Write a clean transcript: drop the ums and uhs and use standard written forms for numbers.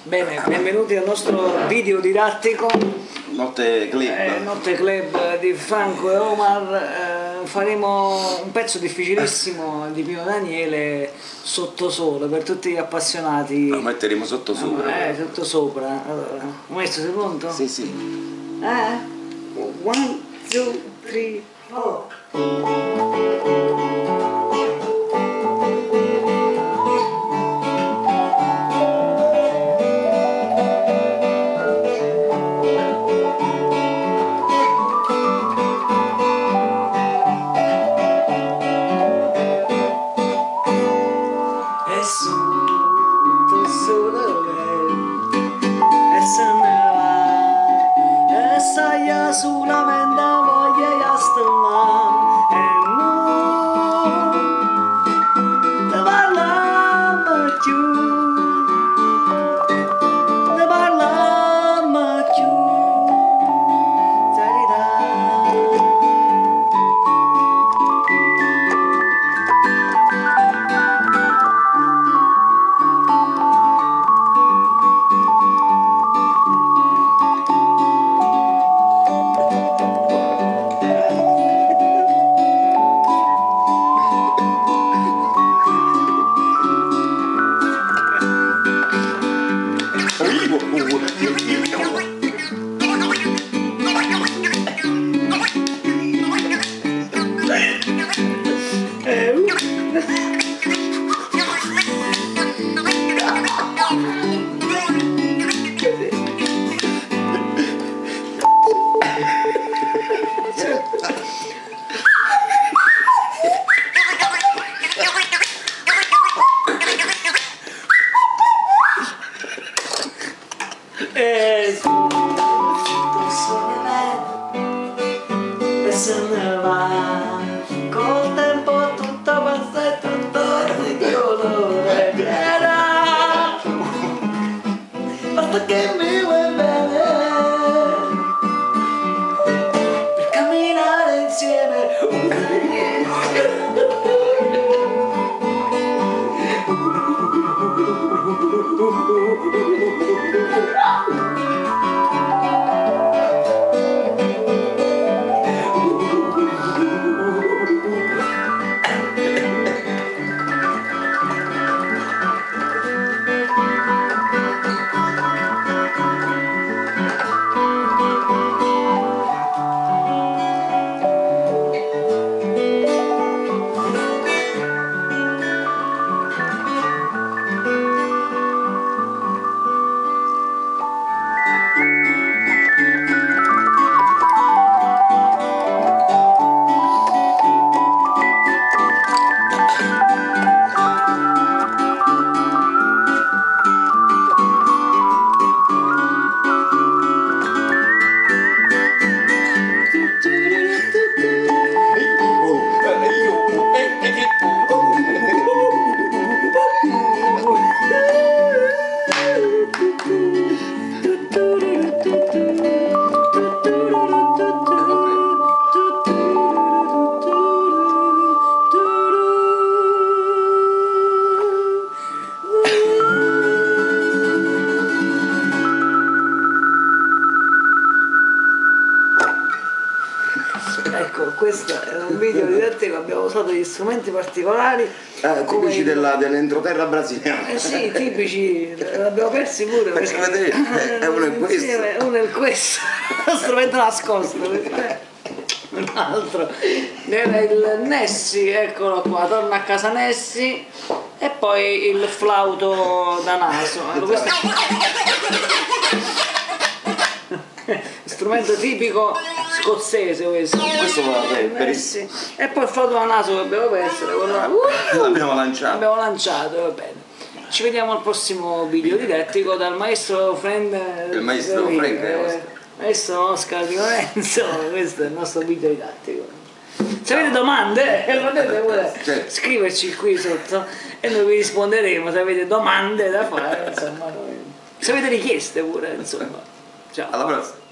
Bene, benvenuti al nostro video didattico. Notte Club. Notte Club di Franco e Omar. Faremo un pezzo difficilissimo di Pino Daniele, Sottosole, per tutti gli appassionati. Lo metteremo sotto sopra. Sottosopra. Allora, maestro, sei pronto? Sì, sì. 1, 2, 3, 4. Solamente voglio stare e non ne parliamo più, ne parliamo più. Se ne va, col tempo tutto passa e tutto di colore era, basta che mi vuoi bene per camminare insieme. Ecco, questo è un video didattico, abbiamo usato degli strumenti particolari. Tipici dell'entroterra brasiliana. Sì, tipici, l'abbiamo persi pure. Perché vedete, è uno è questo. Uno è questo, lo strumento nascosto. Un altro era il Nessi, eccolo qua, torna a casa Nessi, e poi il flauto da naso. Questo strumento tipico scozzese questo Messi. E poi il flauto da naso che abbiamo perso, l'abbiamo lanciato, va bene. Ci vediamo al prossimo video didattico dal maestro maestro Oscar Di Lorenzo. Questo è il nostro video didattico. Se avete domande potete pure scriverci qui sotto e noi vi risponderemo. Se avete domande da fare, insomma, se avete richieste pure, insomma. Ciao. Alla prossima.